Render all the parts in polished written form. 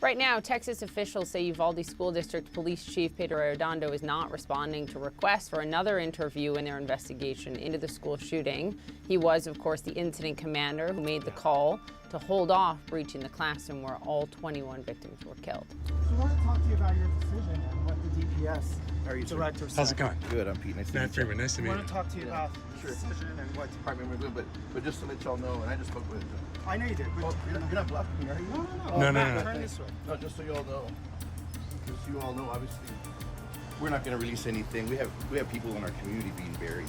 Right now, Texas officials say Uvalde School District Police Chief Peter Arredondo is not responding to requests for another interview in their investigation into the school shooting. He was, of course, the incident commander who made the call to hold off breaching the classroom where all 21 victims were killed. I want to talk to you about your decision and what the DPS director said. How's it going? Good, I'm Pete. Nice to meet you. Freeman, nice to meet you. I want to talk to you about the decision and what Department we're doing, but just to let y'all know, and I just spoke with I know you did, but you're not bluffing me, are you? No. No. Turn this way. No, just so you all know. Just so you all know, obviously, we're not going to release anything. We have people in our community being buried,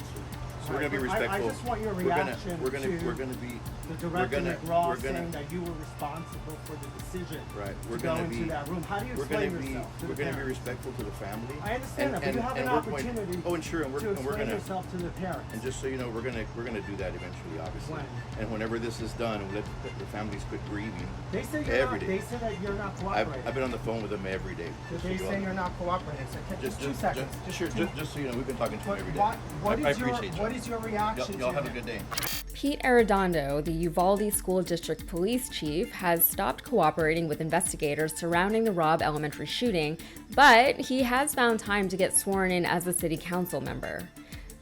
so we're going to be respectful. I just want your reaction we're going to be the director McGraw saying that you were responsible for the decision We're to go going to into be that room. How do you we're explain going to be yourself to we're the going to be parents? respectful to the family. I understand that, but you have an opportunity to explain yourself to the parents. And just so you know, we're gonna do that eventually, obviously. When? And whenever this is done, and let the families quit grieving. They say every day. They say that you're not cooperating. I've been on the phone with them every day. They say you're not cooperating. So just 2 seconds. Just so you know, we've been talking to them every day. What is your reaction? Y'all have a good day. Pete Arredondo, the Uvalde School District Police Chief, has stopped cooperating with investigators surrounding the Robb Elementary shooting, but he has found time to get sworn in as a city council member.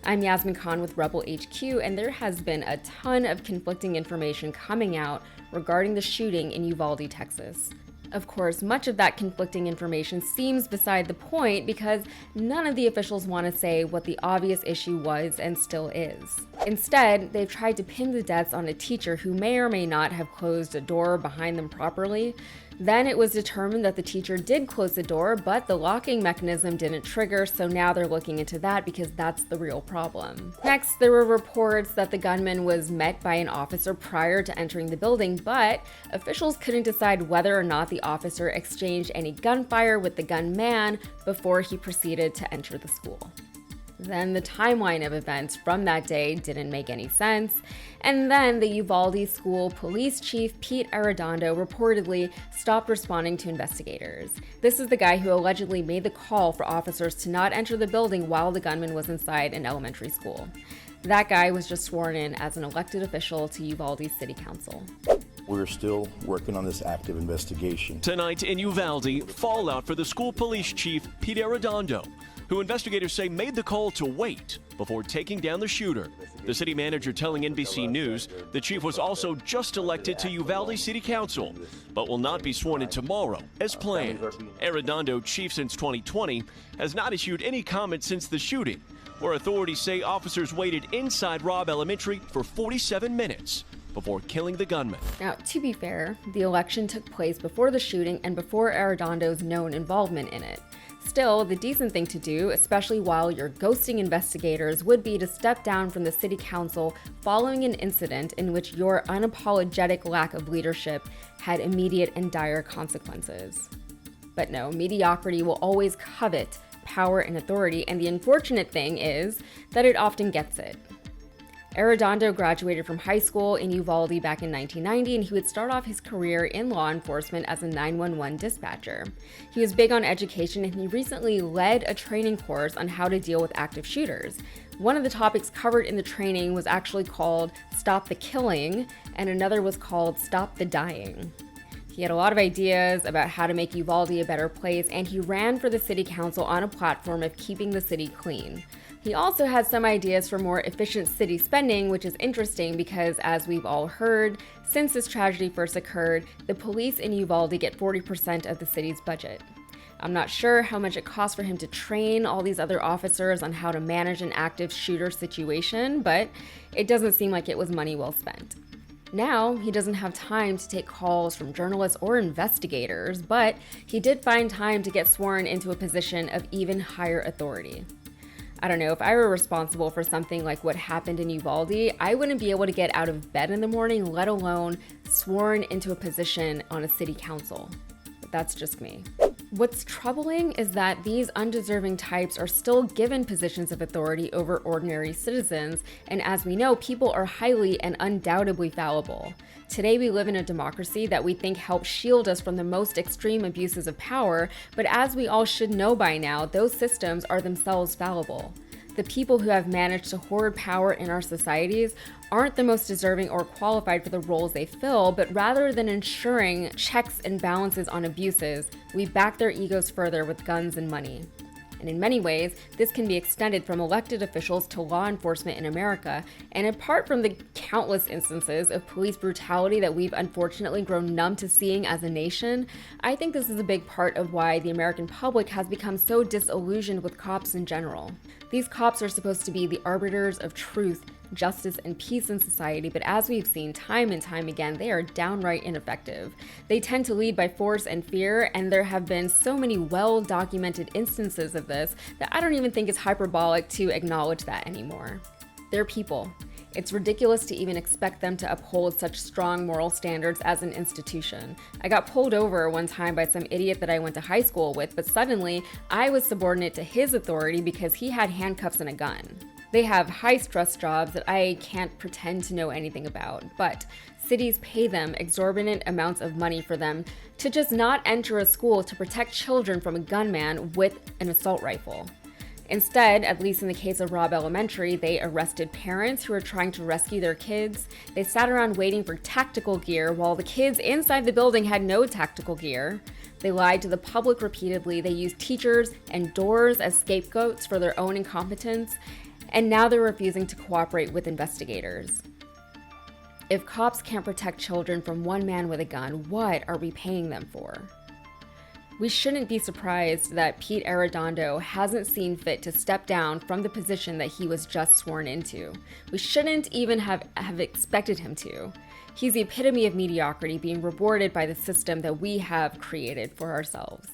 I'm Yasmin Khan with Rebel HQ, and there has been a ton of conflicting information coming out regarding the shooting in Uvalde, Texas. Of course, much of that conflicting information seems beside the point because none of the officials want to say what the obvious issue was and still is. Instead, they've tried to pin the deaths on a teacher who may or may not have closed a door behind them properly. Then it was determined that the teacher did close the door, but the locking mechanism didn't trigger, so now they're looking into that because that's the real problem. Next, there were reports that the gunman was met by an officer prior to entering the building, but officials couldn't decide whether or not the officer exchanged any gunfire with the gunman before he proceeded to enter the school. Then the timeline of events from that day didn't make any sense. And then the Uvalde School Police Chief Pete Arredondo reportedly stopped responding to investigators. This is the guy who allegedly made the call for officers to not enter the building while the gunman was inside an elementary school. That guy was just sworn in as an elected official to Uvalde City Council. We're still working on this active investigation. Tonight in Uvalde, fallout for the school police chief, Pete Arredondo, who investigators say made the call to wait before taking down the shooter. The city manager telling NBC News the chief was also just elected to Uvalde City Council, but will not be sworn in tomorrow as planned. Arredondo, chief since 2020, has not issued any comment since the shooting, where authorities say officers waited inside Robb Elementary for 47 minutes before killing the gunman. Now, to be fair, the election took place before the shooting and before Arredondo's known involvement in it. Still, the decent thing to do, especially while you're ghosting investigators, would be to step down from the city council following an incident in which your unapologetic lack of leadership had immediate and dire consequences. But no, mediocrity will always covet power and authority, and the unfortunate thing is that it often gets it. Arredondo graduated from high school in Uvalde back in 1990, and he would start off his career in law enforcement as a 911 dispatcher. He was big on education, and he recently led a training course on how to deal with active shooters. One of the topics covered in the training was actually called Stop the Killing, and another was called Stop the Dying. He had a lot of ideas about how to make Uvalde a better place, and he ran for the city council on a platform of keeping the city clean. He also had some ideas for more efficient city spending, which is interesting because, as we've all heard, since this tragedy first occurred, the police in Uvalde get 40% of the city's budget. I'm not sure how much it costs for him to train all these other officers on how to manage an active shooter situation, but it doesn't seem like it was money well spent. Now, he doesn't have time to take calls from journalists or investigators, but he did find time to get sworn into a position of even higher authority. I don't know, if I were responsible for something like what happened in Uvalde, I wouldn't be able to get out of bed in the morning, let alone sworn into a position on a city council. But that's just me. What's troubling is that these undeserving types are still given positions of authority over ordinary citizens, and as we know, people are highly and undoubtedly fallible. Today we live in a democracy that we think helps shield us from the most extreme abuses of power, but as we all should know by now, those systems are themselves fallible. The people who have managed to hoard power in our societies aren't the most deserving or qualified for the roles they fill, but rather than ensuring checks and balances on abuses, we back their egos further with guns and money. And in many ways, this can be extended from elected officials to law enforcement in America. And apart from the countless instances of police brutality that we've unfortunately grown numb to seeing as a nation, I think this is a big part of why the American public has become so disillusioned with cops in general. These cops are supposed to be the arbiters of truth, justice, and peace in society, but as we've seen time and time again, they are downright ineffective. They tend to lead by force and fear, and there have been so many well-documented instances of this that I don't even think it's hyperbolic to acknowledge that anymore. They're people. It's ridiculous to even expect them to uphold such strong moral standards as an institution. I got pulled over one time by some idiot that I went to high school with, but suddenly I was subordinate to his authority because he had handcuffs and a gun. They have high-stress jobs that I can't pretend to know anything about, but cities pay them exorbitant amounts of money for them to just not enter a school to protect children from a gunman with an assault rifle. Instead, at least in the case of Robb Elementary, they arrested parents who were trying to rescue their kids. They sat around waiting for tactical gear while the kids inside the building had no tactical gear. They lied to the public repeatedly. They used teachers and doors as scapegoats for their own incompetence. And now they're refusing to cooperate with investigators. If cops can't protect children from one man with a gun, what are we paying them for? We shouldn't be surprised that Pete Arredondo hasn't seen fit to step down from the position that he was just sworn into. We shouldn't even have expected him to. He's the epitome of mediocrity being rewarded by the system that we have created for ourselves.